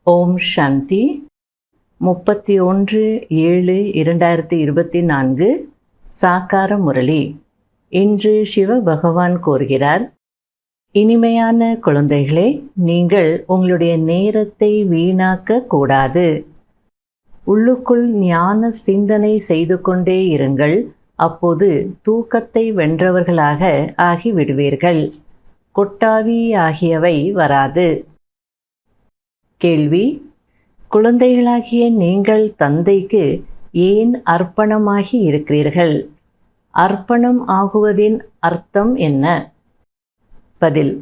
ஓம் சாந்தி. 31/7/2024 சாக்கார முரளி. இன்று சிவ பகவான் கூறுகிறார், இனிமையான குழந்தைகளே, நீங்கள் உங்களுடைய நேரத்தை வீணாக்க கூடாது. உள்ளுக்குள் ஞான சிந்தனை செய்து கொண்டே இருங்கள். அப்போது தூக்கத்தை வென்றவர்களாக ஆகிவிடுவீர்கள். கொட்டாவி ஆகியவை வராது. கேள்வி: குழந்தைகளாகிய நீங்கள் தந்தைக்கு ஏன் அர்ப்பணமாகி இருக்கிறீர்கள்? அர்ப்பணம் ஆகுவதின் அர்த்தம் என்ன? பதில்: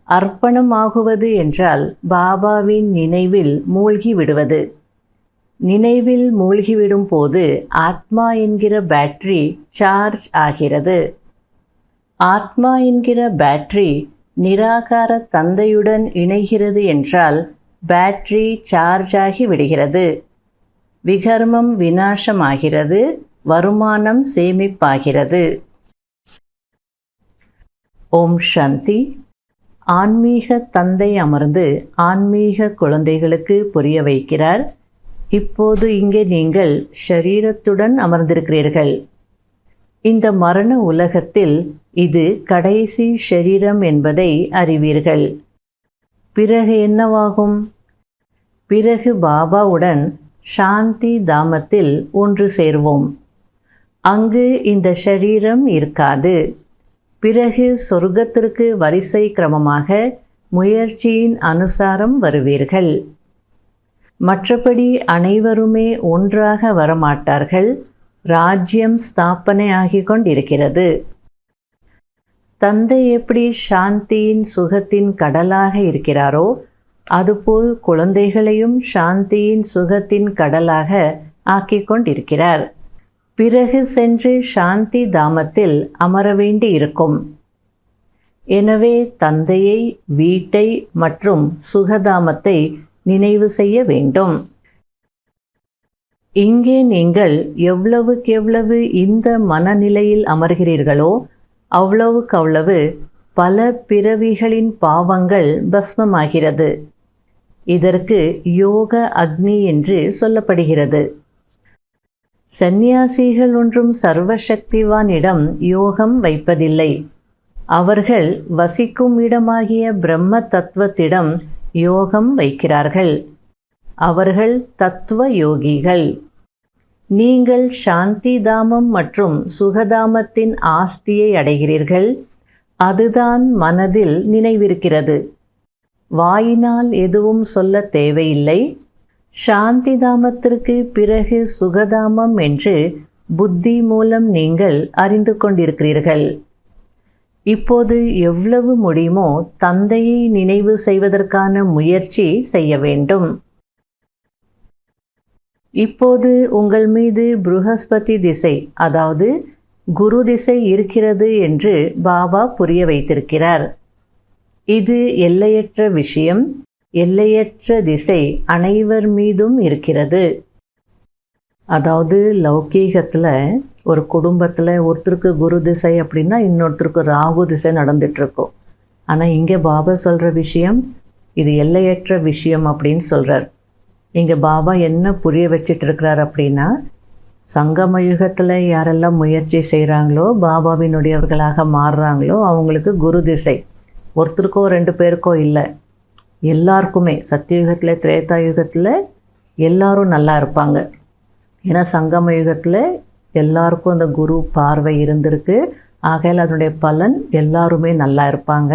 அர்ப்பணம் ஆகுவது என்றால் பாபாவின் நினைவில் மூழ்கி விடுவது. நினைவில் மூழ்கிவிடும் போது ஆத்மா என்கிற பேட்டரி சார்ஜ் ஆகிறது. ஆத்மா என்கிற பேட்டரி நிராகார தந்தையுடன் இணைகிறது என்றால் பேட்டரி சார்ஜ் ஆகி விடுகிறது. விகர்மம் விநாசமாகிறது, வருமானம் சேமிப்பாகிறது. ஓம் சாந்தி. ஆன்மீக தந்தை அமர்ந்து ஆன்மீக குழந்தைகளுக்கு புரிய வைக்கிறார். இப்போது இங்கே நீங்கள் ஷரீரத்துடன் அமர்ந்திருக்கிறீர்கள். இந்த மரண உலகத்தில் இது கடைசி ஷரீரம் என்பதை அறிவீர்கள். பிறகு என்னவாகும்? பிறகு பாபாவுடன் சாந்தி தாமத்தில் ஒன்று சேர்வோம். அங்கு இந்த ஷரீரம் இருக்காது. பிறகு சொர்க்கத்திற்கு வரிசை கிரமமாக முயற்சியின் அனுசாரம் வருவீர்கள். மற்றபடி அனைவருமே ஒன்றாக வரமாட்டார்கள். ராஜ்யம் ஸ்தாபனை ஆகிக் கொண்டிருக்கிறது. தந்தை எப்படி சாந்தியின் சுகத்தின் கடலாக இருக்கிறாரோ அதுபோல் குழந்தைகளையும் சாந்தியின் சுகத்தின் கடலாக ஆக்கிக் கொண்டிருக்கிறார். பிறகு சென்று சாந்தி தாமத்தில் அமர வேண்டி இருக்கும். எனவே தந்தையை, வீட்டை மற்றும் சுகதாமத்தை நினைவு செய்ய வேண்டும். இங்கே நீங்கள் எவ்வளவுக்கெவ்வளவு இந்த மனநிலையில் அமர்கிறீர்களோ அவ்வளவுக்கவ்வளவு பல பிறவிகளின் பாவங்கள் பஸ்மமாகிறது. இதற்கு யோக அக்னி என்று சொல்லப்படுகிறது. சந்நியாசிகள் ஒன்றும் சர்வசக்திவானிடம் யோகம் வைப்பதில்லை. அவர்கள் வசிக்கும் இடமாகிய பிரம்ம தத்துவத்திடம் யோகம் வைக்கிறார்கள். அவர்கள் தத்துவ யோகிகள். நீங்கள் சாந்தி தாமம் மற்றும் சுகதாமத்தின் ஆஸ்தியை அடைகிறீர்கள். அதுதான் மனதில் நினைவிருக்கிறது. வாயினால் எதுவும் சொல்ல தேவையில்லை. சாந்தி தாமத்திற்கு பிறகு சுகதாமம் என்று புத்தி மூலம் நீங்கள் அறிந்து கொண்டிருக்கிறீர்கள். இப்போது எவ்வளவு முடியுமோ தந்தையை நினைவு செய்வதற்கான முயற்சி செய்ய வேண்டும். இப்போது உங்கள் மீது ப்ருஹஸ்பதி திசை, அதாவது குரு திசை இருக்கிறது என்று பாபா புரிய வைத்திருக்கிறார். இது எல்லையற்ற விஷயம். எல்லையற்ற திசை அனைவர் மீதும் இருக்கிறது. அதாவது லௌகீகத்தில் ஒரு குடும்பத்தில் ஒருத்தருக்கு குரு திசை அப்படின்னா இன்னொருத்தருக்கு ராகு திசை நடந்துட்டுருக்கோம். ஆனால் இங்கே பாபா சொல்கிற விஷயம் இது எல்லையற்ற விஷயம் அப்படின்னு சொல்கிறார். இங்கே பாபா என்ன புரிய வச்சிட்டு இருக்கிறார் அப்படின்னா, சங்கம யுகத்தில் யாரெல்லாம் முயற்சி செய்கிறாங்களோ, பாபாவினுடையவர்களாக மாறுறாங்களோ அவங்களுக்கு குரு திசை. ஒருத்தருக்கோ 2 பேருக்கோ இல்லை, எல்லாருக்குமே. சத்தியுகத்தில், திரேதா யுகத்தில் எல்லாரும் நல்லா இருப்பாங்க. ஏன்னா சங்கம யுகத்தில் எல்லாருக்கும் அந்த குரு பார்வை இருந்திருக்கு. ஆகையில் அதனுடைய பலன் எல்லாருமே நல்லா இருப்பாங்க.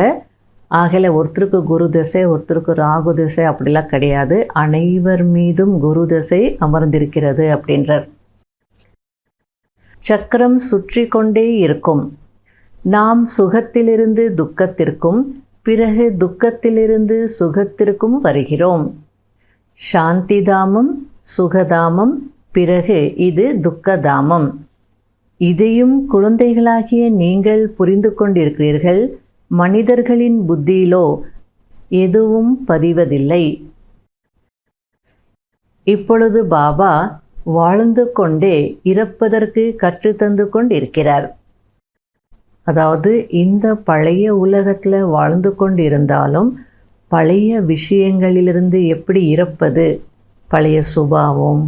ஆகல ஒருத்தருக்கு குரு திசை, ஒருத்தருக்கு ராகு திசை அப்படிலாம் கிடையாது. அனைவர் மீதும் குரு திசை அமர்ந்திருக்கிறது அப்படின்றார். சக்கரம் சுற்றி கொண்டே இருக்கும். நாம் சுகத்திலிருந்து துக்கத்திற்கும் பிறகு துக்கத்திலிருந்து சுகத்திற்கும் வருகிறோம். சாந்திதாமம், சுகதாமம், பிறகு இது துக்கதாமம். இதையும் குழந்தைகளாகிய நீங்கள் புரிந்து கொண்டிருக்கிறீர்கள். மனிதர்களின் புத்தியிலோ எதுவும் பதிவதில்லை. இப்பொழுது பாபா வாழ்ந்து கொண்டே இறப்பதற்கு கற்றுத்தந்து கொண்டிருக்கிறார். அதாவது இந்த பழைய உலகத்தில் வாழ்ந்து கொண்டிருந்தாலும் பழைய விஷயங்களிலிருந்து எப்படி இறப்பது, பழைய சுபாவம்,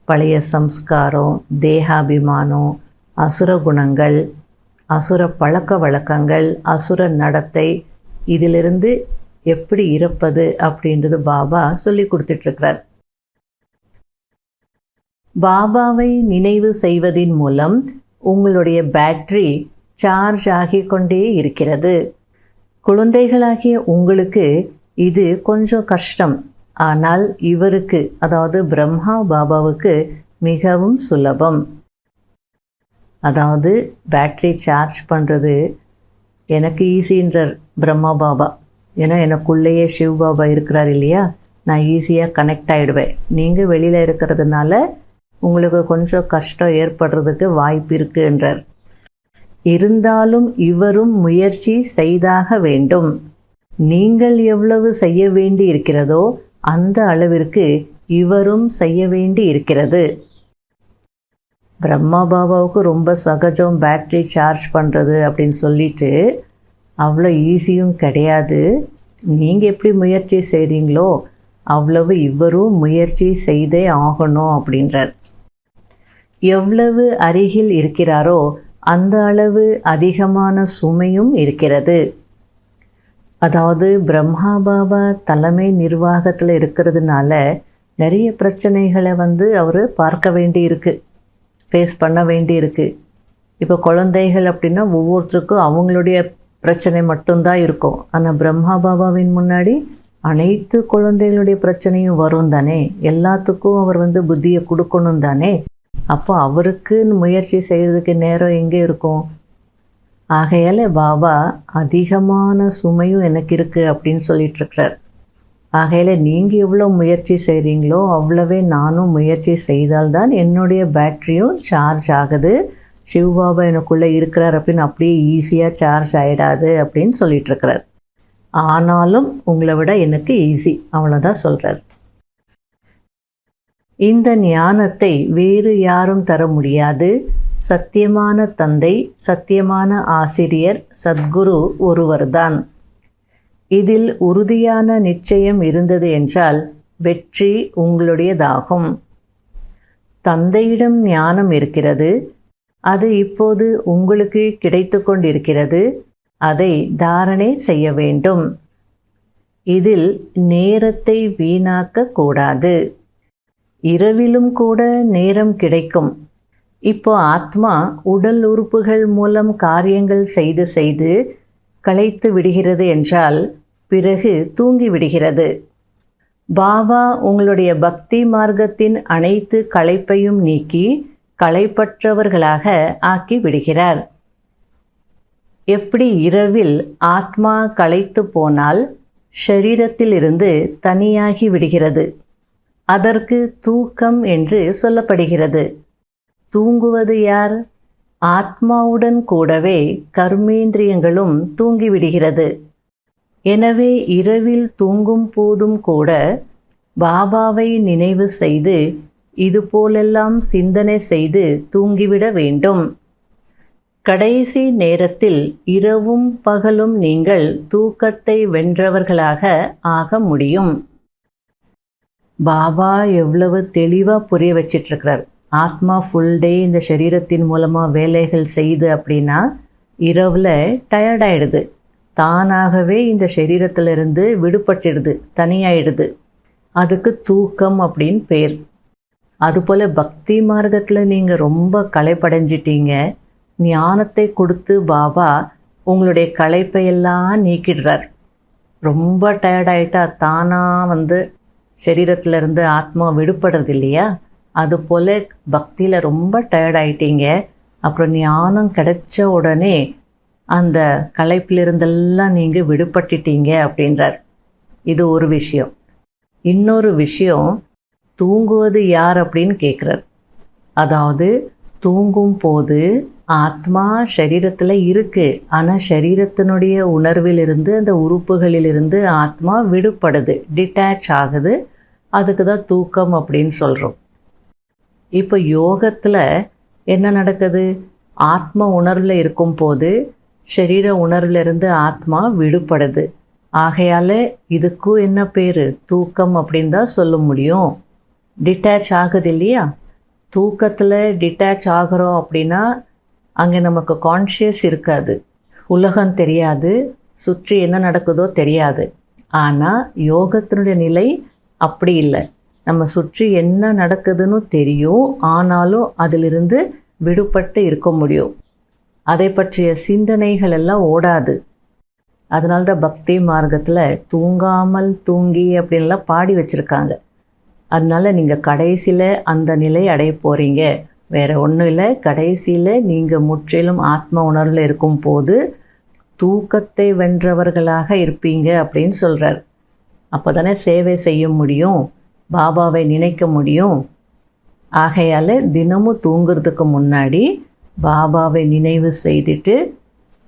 பழைய சம்ஸ்காரம், தேகாபிமானம், அசுர குணங்கள், அசுர பழக்க வழக்கங்கள், அசுர நடத்தை, இதிலிருந்து எப்படி இறப்பது அப்படின்றது பாபா சொல்லி கொடுத்துட்ருக்கிறார். பாபாவை நினைவு செய்வதின் மூலம் உங்களுடைய பேட்டரி சார்ஜ் ஆகிக்கொண்டே இருக்கிறது. குழந்தைகளாகிய உங்களுக்கு இது கொஞ்சம் கஷ்டம். ஆனால் இவருக்கு, அதாவது பிரம்மா பாபாவுக்கு மிகவும் சுலபம். அதாவது பேட்டரி சார்ஜ் பண்ணுறது எனக்கு ஈஸின்றார் பிரம்மா பாபா. ஏன்னா எனக்குள்ளேயே சிவ் பாபா இருக்கிறார் இல்லையா, நான் ஈஸியாக கனெக்ட் ஆகிடுவேன். நீங்கள் வெளியில் இருக்கிறதுனால உங்களுக்கு கொஞ்சம் கஷ்டம் ஏற்படுறதுக்கு வாய்ப்பு இருக்குன்றார். இருந்தாலும் இவரும் முயற்சி செய்தாக வேண்டும். நீங்கள் எவ்வளவு செய்ய வேண்டி இருக்கிறதோ அந்த அளவிற்கு இவரும் செய்ய வேண்டி இருக்கிறது. பிரம்மா பாபாவுக்கு ரொம்ப சகஜம் பேட்டரி சார்ஜ் பண்ணுறது அப்படின்னு சொல்லிட்டு அவ்வளோ ஈஸியும் கிடையாது. நீங்கள் எப்படி முயற்சி செய்கிறீங்களோ அவ்வளவு இவரும் முயற்சி செய்தே ஆகணும் அப்படின்றார். எவ்வளவு அருகில் இருக்கிறாரோ அந்த அளவு அதிகமான சுமையும் இருக்கிறது. அதாவது பிரம்மா பாபா தலைமை நிர்வாகத்தில் இருக்கிறதுனால நிறைய பிரச்சனைகளை அவர் பார்க்க வேண்டி இருக்குது, ஃபேஸ் பண்ண வேண்டி இருக்குது. இப்போ குழந்தைகள் அப்படின்னா ஒவ்வொருத்தருக்கும் அவங்களுடைய பிரச்சனை மட்டும்தான் இருக்கும். ஆனால் பிரம்மா பாபாவின் முன்னாடி அனைத்து குழந்தைகளுடைய பிரச்சனையும் வரும் தானே. எல்லாத்துக்கும் அவர் புத்தியை கொடுக்கணும் தானே. அப்போ அவருக்கு முயற்சி செய்கிறதுக்கு நேரம் எங்கே இருக்கும்? ஆகையால் பாபா அதிகமான சுமையும் எனக்கு இருக்குது அப்படின்னு சொல்லிகிட்ருக்கிறார். ஆகையால் நீங்கள் எவ்வளோ முயற்சி செய்கிறீங்களோ அவ்வளவே நானும் முயற்சி செய்தால்தான் என்னுடைய பேட்டரியும் சார்ஜ் ஆகுது. சிவபாபா எனக்குள்ளே இருக்கிறார் அப்படின்னு அப்படியே ஈஸியாக சார்ஜ் ஆகிடாது அப்படின்னு சொல்லிகிட்ருக்கிறார். ஆனாலும் உங்களை விட எனக்கு ஈஸி, அவ்வளோதான் சொல்கிறார். இந்த ஞானத்தை வேறு யாரும் தர முடியாது. சத்தியமான தந்தை, சத்தியமான ஆசிரியர், சத்குரு ஒருவர்தான். இதில் உறுதியான நிச்சயம் இருந்தது என்றால் வெற்றி உங்களுடையதாகும். தந்தையிடம் ஞானம் இருக்கிறது, அது இப்போது உங்களுக்கு கிடைத்து கொண்டிருக்கிறது. அதை தாரணை செய்ய வேண்டும். இதில் நேரத்தை வீணாக்க கூடாது. இரவிலும் கூட நேரம் கிடைக்கும். இப்போ ஆத்மா உடல் உறுப்புகள் மூலம் காரியங்கள் செய்து செய்து களைத்து விடுகிறது என்றால் பிறகு தூங்கி விடுகிறது. பாபா உங்களுடைய பக்தி மார்க்கத்தின் அனைத்து களைப்பையும் நீக்கி களைப்பற்றவர்களாக ஆக்கி விடுகிறார். எப்படி இரவில் ஆத்மா களைத்து போனால் ஷரீரத்திலிருந்து தனியாகி விடுகிறது, அதற்கு தூக்கம் என்று சொல்லப்படுகிறது. தூங்குவது யார்? ஆத்மாவுடன் கூடவே கர்மேந்திரியங்களும் தூங்கிவிடுகிறது. எனவே இரவில் தூங்கும் போதும் கூட பாபாவை நினைவு செய்து இதுபோலெல்லாம் சிந்தனை செய்து தூங்கிவிட வேண்டும். கடைசி நேரத்தில் இரவும் பகலும் நீங்கள் தூக்கத்தை வென்றவர்களாக ஆக முடியும். பாபா எவ்வளவு தெளிவாக புரிய வச்சிட்ருக்கிறார். ஆத்மா ஃபுல் டே இந்த சரீரத்தின் மூலமாக வேலைகள் செய்து அப்படின்னா இரவில் டயர்டாயிடுது. தானாகவே இந்த சரீரத்திலிருந்து விடுபட்டுடுது, தனியாயிடுது. அதுக்கு தூக்கம் அப்படின்னு பேர். அதுபோல் பக்தி மார்க்கத்தில் நீங்கள் ரொம்ப களைப்படைஞ்சிட்டீங்க. ஞானத்தை கொடுத்து பாபா உங்களுடைய களைப்பையெல்லாம் நீக்கிடுறார். ரொம்ப டயர்டாயிட்டா தானாக சரீரத்திலிருந்து ஆத்மா விடுபடுறது இல்லையா, அதுபோல் பக்தியில் ரொம்ப டயர்டாயிட்டீங்க. அப்புறம் ஞானம் கிடைச்ச உடனே அந்த களைப்பிலிருந்தெல்லாம் நீங்கள் விடுபட்டுட்டீங்க அப்படின்றார். இது ஒரு விஷயம். இன்னொரு விஷயம், தூங்குவது யார் அப்படின்னு கேட்குறார். அதாவது தூங்கும் போது ஆத்மா சரீரத்தில் இருக்குது, ஆனால் சரீரத்தினுடைய உணர்விலிருந்து அந்த உறுப்புகளிலிருந்து ஆத்மா விடுபடுது, டிட்டாச் ஆகுது. அதுக்கு தான் தூக்கம் அப்படின்னு சொல்கிறோம். இப்போ யோகத்தில் என்ன நடக்குது? ஆத்ம உணர்வில் இருக்கும்போது சரீர உணர்விலிருந்து ஆத்மா விடுபடுது. ஆகையால் இதுக்கும் என்ன பேர்? தூக்கம் அப்படின்னு தான் சொல்ல முடியும். டிட்டாச் ஆகுது இல்லையா? தூக்கத்தில் டிட்டாச் ஆகிறோம் அப்படின்னா அங்கே நமக்கு கான்ஷியஸ் இருக்காது, உலகம் தெரியாது, சுற்றி என்ன நடக்குதோ தெரியாது. ஆனால் யோகத்தினுடைய நிலை அப்படி இல்லை. நம்ம சுற்றி என்ன நடக்குதுன்னு தெரியும், ஆனாலும் அதிலிருந்து விடுபட்டு இருக்க முடியும். அதை பற்றிய சிந்தனைகள் எல்லாம் ஓடாது. அதனால்தான் பக்தி மார்க்கத்தில் தூங்காமல் தூங்கி அப்படின்லாம் பாடி வச்சுருக்காங்க. அதனால் நீங்கள் கடைசியில் அந்த நிலை அடைய போகிறீங்க. வேறு ஒன்றும் இல்லை, கடைசியில் நீங்கள் முற்றிலும் ஆத்ம உணர்வில் இருக்கும் போது தூக்கத்தை வென்றவர்களாக இருப்பீங்க அப்படின்னு சொல்கிறார். அப்போ தானே சேவை செய்ய முடியும், பாபாவை நினைக்க முடியும். ஆகையால் தினமும் தூங்குறதுக்கு முன்னாடி பாபாவை நினைவு செய்துட்டு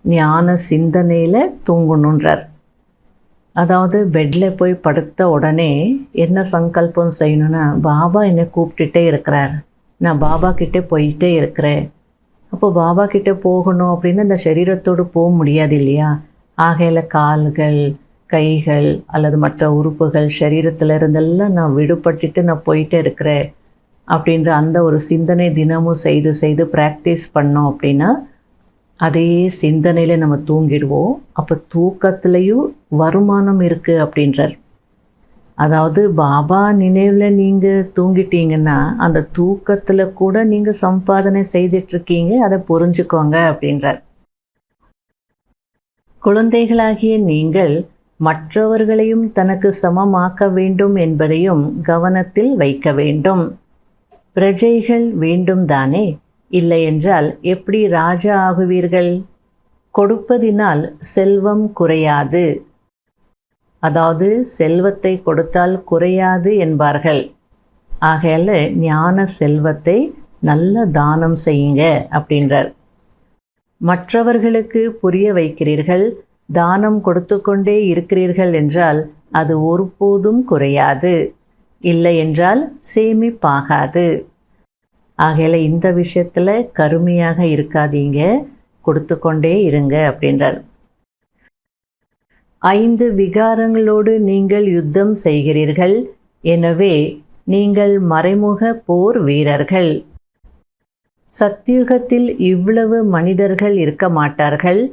ஞான சிந்தனையில் தூங்கணுன்றார். அதாவது பெட்டில் போய் படுத்த உடனே என்ன சங்கல்பம் செய்யணுன்னா, பாபா என்னை கூப்பிட்டுட்டே இருக்கிறார், நான் பாபா கிட்டே போயிட்டே இருக்கிறேன். அப்போ பாபா கிட்டே போகணும் அப்படின்னு அந்த சரீரத்தோடு போக முடியாது இல்லையா? ஆகையில் கால்கள், கைகள் அல்லது மற்ற உறுப்புகள் சரீரத்தில் இருந்தெல்லாம் நான் விடுபட்டுட்டு நான் போயிட்டே இருக்கிறேன் அப்படின்ற அந்த ஒரு சிந்தனை தினமும் செய்து செய்து ப்ராக்டிஸ் பண்ணோம் அப்படின்னா அதே சிந்தனையில் நம்ம தூங்கிடுவோம். அப்போ தூக்கத்துலேயும் வருமானம் இருக்குது அப்படின்றார். அதாவது பாபா நினைவில் நீங்கள் தூங்கிட்டீங்கன்னா அந்த தூக்கத்தில் கூட நீங்கள் சம்பாதனை செய்துட்ருக்கீங்க, அதை புரிஞ்சுக்கோங்க அப்படின்றார். குழந்தைகளாகிய நீங்கள் மற்றவர்களையும் தனக்கு சமமாக்க வேண்டும் என்பதையும் கவனத்தில் வைக்க வேண்டும். பிரஜைகள் வேண்டும் தானே? இல்லை என்றால் எப்படி ராஜா ஆகுவீர்கள்? கொடுப்பதினால் செல்வம் குறையாது. அதாவது செல்வத்தை கொடுத்தால் குறையாது என்பார்கள். ஆகையால் ஞான செல்வத்தை நல்ல தானம் செய்யுங்க அப்படின்றார். மற்றவர்களுக்கு புரிய வைக்கிறீர்கள், தானம் கொடுத்து கொண்டே இருக்கிறீர்கள் என்றால் அது ஒருபோதும் குறையாது, இல்லை என்றால் சேமிப்பாகாது. ஆகையில் இந்த விஷயத்தில் கருமையாக இருக்காதீங்க, கொடுத்து கொண்டே இருங்க அப்படின்றார். 5 விகாரங்களோடு நீங்கள் யுத்தம் செய்கிறீர்கள், எனவே நீங்கள் மறைமுக போர் வீரர்கள். சத்தியுகத்தில் இவ்வளவு மனிதர்கள் இருக்க மாட்டார்கள்.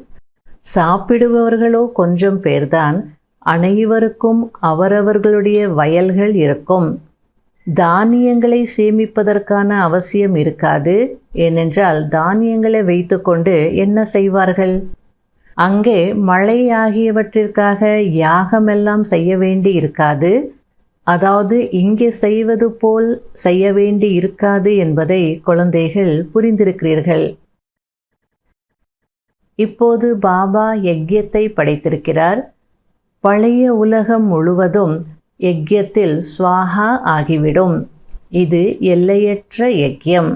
சாப்பிடுபவர்களோ கொஞ்சம் பேர்தான். அனைவருக்கும் அவரவர்களுடைய வயல்கள் இருக்கும். தானியங்களை சேமிப்பதற்கான அவசியம் இருக்காது. ஏனென்றால் தானியங்களை வைத்துக்கொண்டு என்ன செய்வார்கள்? அங்கே மழை ஆகியவற்றிற்காக யாகமெல்லாம் செய்ய வேண்டி இருக்காது. அதாவது இங்கே செய்வது போல் செய்ய வேண்டி இருக்காது என்பதை குழந்தைகள் புரிந்திருக்கிறீர்கள். இப்போது பாபா யக்ஞத்தை படைத்திருக்கிறார். பழைய உலகம் முழுவதும் யக்ஞத்தில் ஸ்வாஹா ஆகிவிடும். இது எல்லையற்ற யக்ஞம்.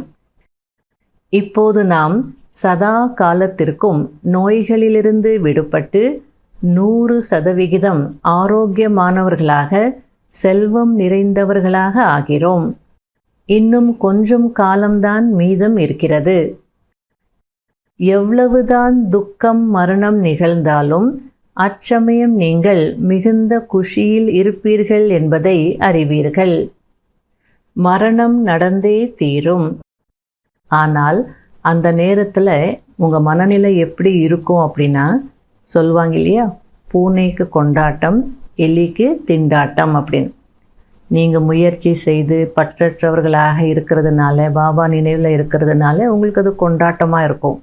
இப்போது நாம் சதா காலத்திற்கும் நோய்களிலிருந்து விடுபட்டு 100% ஆரோக்கியமானவர்களாக செல்வம் நிறைந்தவர்களாக ஆகிறோம். இன்னும் கொஞ்சம் காலம்தான் மீதம் இருக்கிறது. எவ்வளவுதான் துக்கம் மரணம் நிகழ்ந்தாலும் அச்சமயம் நீங்கள் மிகுந்த குஷியில் இருப்பீர்கள் என்பதை அறிவீர்கள். மரணம் நடந்தே தீரும். ஆனால் அந்த நேரத்தில் உங்கள் மனநிலை எப்படி இருக்கும் அப்படின்னா, சொல்லுவாங்க இல்லையா, பூனைக்கு கொண்டாட்டம், எலிக்கு திண்டாட்டம் அப்படின்னு. நீங்கள் முயற்சி செய்து பற்றற்றவர்களாக இருக்கிறதுனால, பாபா நினைவில் இருக்கிறதுனால உங்களுக்கு அது கொண்டாட்டமாக இருக்கும்.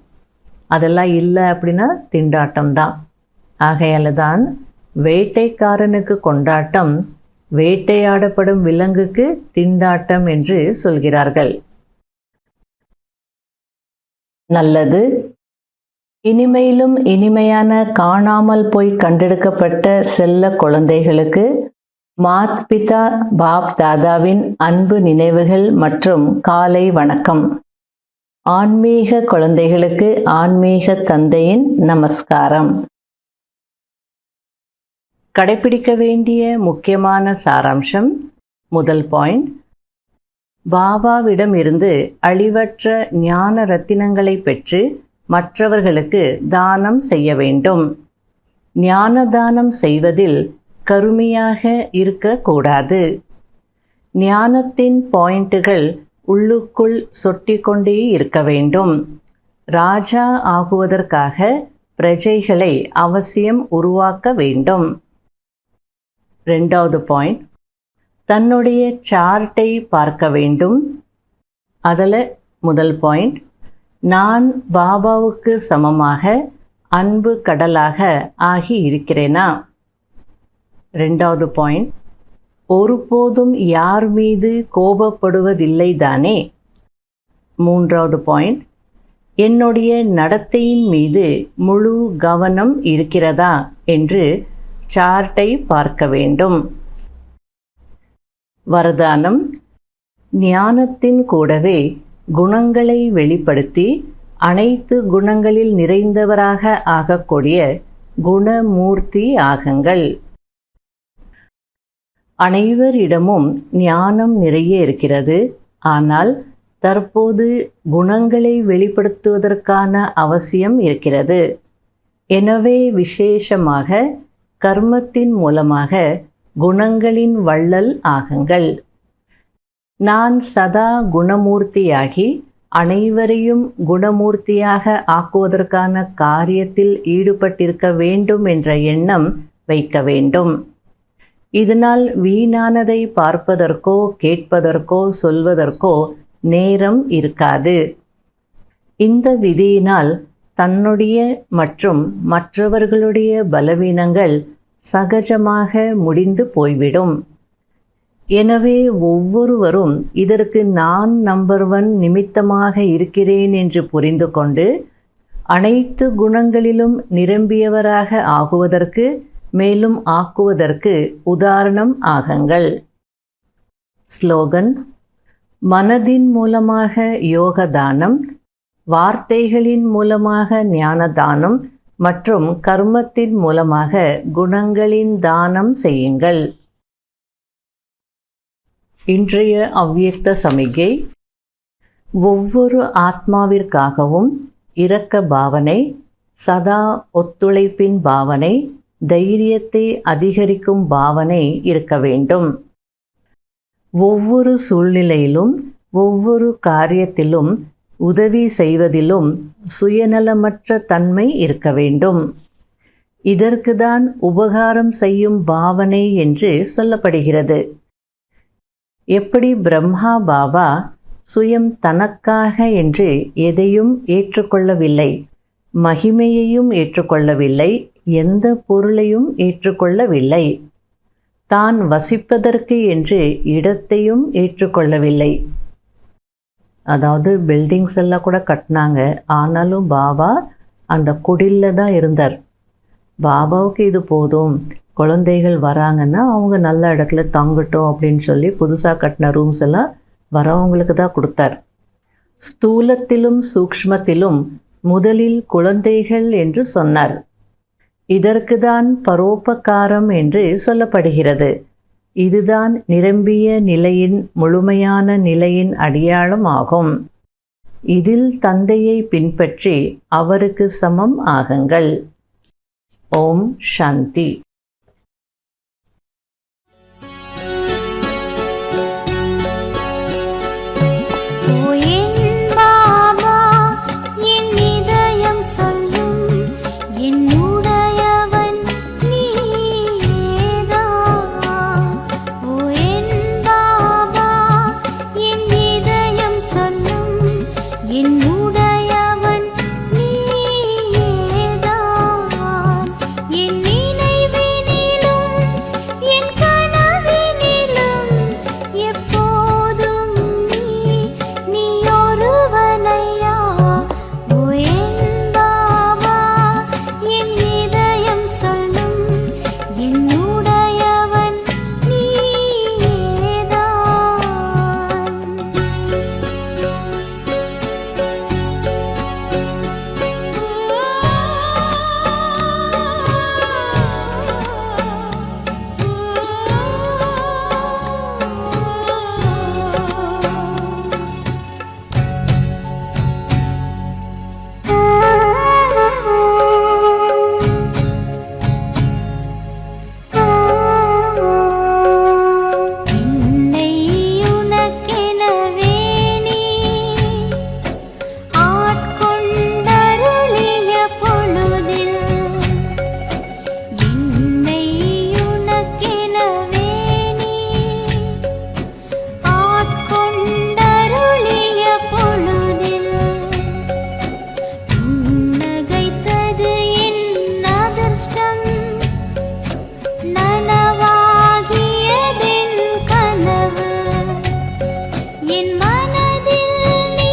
அதெல்லாம் இல்லை அப்படின்னா திண்டாட்டம் தான். ஆகையால் தான் வேட்டைக்காரனுக்கு கொண்டாட்டம், வேட்டையாடப்படும் விலங்குக்கு திண்டாட்டம் என்று சொல்கிறார்கள். நல்லது. இனிமையிலும் இனிமையான காணாமல் போய் கண்டெடுக்கப்பட்ட செல்ல குழந்தைகளுக்கு மாத் பிதா பாப் தாதாவின் அன்பு நினைவுகள் மற்றும் காலை வணக்கம். ஆன்மீக குழந்தைகளுக்கு ஆன்மீக தந்தையின் நமஸ்காரம். கடைபிடிக்க வேண்டிய முக்கியமான சாராம்சம். முதல் பாயிண்ட், பாபாவிடம் இருந்து அழிவற்ற ஞான ரத்தினங்களை பெற்று மற்றவர்களுக்கு தானம் செய்ய வேண்டும். ஞானதானம் செய்வதில் கருமையாக இருக்கக்கூடாது. ஞானத்தின் பாயிண்டுகள் உள்ளுக்குள் சொட்டிக்கொண்டே இருக்க வேண்டும். ராஜா ஆகுவதற்காக பிரஜைகளை அவசியம் உருவாக்க வேண்டும். 2வது பாயிண்ட், தன்னுடைய சார்ட்டை பார்க்க வேண்டும். அதில் முதல் பாயிண்ட், நான் பாபாவுக்கு சமமாக அன்பு கடலாக ஆகி இருக்கிறேனா? 2வது பாயிண்ட், ஒருபோதும் யார் மீது கோபப்படுவதில்லை தானே? 3வது பாயிண்ட், என்னுடைய நடத்தையின் மீது முழு கவனம் இருக்கிறதா என்று சார்ட்டை பார்க்க வேண்டும். வரதானம், ஞானத்தின் கூடவே குணங்களை வெளிப்படுத்தி அனைத்து குணங்களில் நிறைந்தவராக ஆகக்கூடிய குணமூர்த்தி ஆகுங்கள். அனைவரிடமும் ஞானம் நிறைய இருக்கிறது. ஆனால் தற்போது குணங்களை வெளிப்படுத்துவதற்கான அவசியம் இருக்கிறது. எனவே விசேஷமாக கர்மத்தின் மூலமாக குணங்களின் வள்ளல் ஆகுங்கள். நான் சதா குணமூர்த்தியாகி அனைவரையும் குணமூர்த்தியாக ஆக்குவதற்கான காரியத்தில் ஈடுபட்டிருக்க வேண்டும் என்ற எண்ணம் வைக்க வேண்டும். இதனால் வீணானதை பார்ப்பதற்கோ கேட்பதற்கோ சொல்வதற்கோ நேரம் இருக்காது. இந்த விதியினால் தன்னுடைய மற்றும் மற்றவர்களுடைய பலவீனங்கள் சகஜமாக முடிந்து போய்விடும். எனவே ஒவ்வொருவரும் இதற்கு நான் நம்பர் 1 நிமித்தமாக இருக்கிறேன் என்று புரிந்து கொண்டு அனைத்து குணங்களிலும் நிரம்பியவராக ஆகுவதற்கு மேலும் ஆக்குவதற்கு உதாரணம் ஆகுங்கள். ஸ்லோகன்: மனதின் மூலமாக யோகதானம், வார்த்தைகளின் மூலமாக ஞானதானம் மற்றும் கர்மத்தின் மூலமாக குணங்களின் தானம் செய்யுங்கள். இன்றைய அவ்வியக்த சமிகை: ஒவ்வொரு ஆத்மாவிற்காகவும் இரக்க பாவனை, சதா ஒத்துழைப்பின் பாவனை, தைரியத்தை அதிகரிக்கும் பாவனை இருக்க வேண்டும். ஒவ்வொரு சூழ்நிலையிலும் ஒவ்வொரு காரியத்திலும் உதவி செய்வதிலும் சுயநலமற்ற தன்மை இருக்க வேண்டும். இதற்குதான் உபகாரம் செய்யும் பாவனை என்று சொல்லப்படுகிறது. எப்படி பிரம்மா பாபா சுயம் தனக்காக என்று எதையும் ஏற்றுக்கொள்ளவில்லை, மகிமையையும் ஏற்றுக்கொள்ளவில்லை, எந்த பொருளையும் ஏற்றுக்கொள்ளவில்லை, தான் வசிப்பதற்கு என்று இடத்தையும் ஏற்றுக்கொள்ளவில்லை. அதாவது பில்டிங்ஸ் எல்லாம் கூட கட்டினாங்க, ஆனாலும் பாபா அந்த குடிலில் தான் இருந்தார். பாபாவுக்கு இது போதும், குழந்தைகள் வராங்கன்னா அவங்க நல்ல இடத்துல தங்கட்டும் அப்படின்னு சொல்லி புதுசாக கட்டின ரூம்ஸ் எல்லாம் வரவங்களுக்கு தான் கொடுத்தார். ஸ்தூலத்திலும் சூக்ஷ்மத்திலும் முதலில் குழந்தைகள் என்று சொன்னார். இதற்கு தான் பரோபகாரம் என்று சொல்லப்படுகிறது. இதுதான் நிரம்பிய நிலையின் முழுமையான நிலையின் அடையாளம் ஆகும். இதில் தந்தையை பின்பற்றி அவருக்கு சமம் ஆகுங்கள். ஓம் சாந்தி. என் நினைவே என் மனதில் நீ,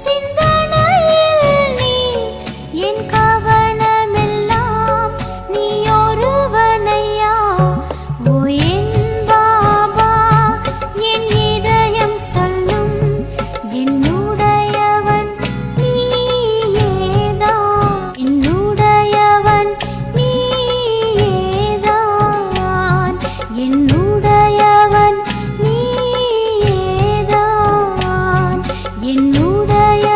சிந்தனையில் நீ, என் கவனமெல்லாம் நீ ஒருவனையா. ஓ என் பாபா, என் இதயம் சொல்லும் என்னுடையவன் நீயேதான், என்னுடையவன் நீயேதான், என்னுடையவன் நீயேதான், என்னுடைய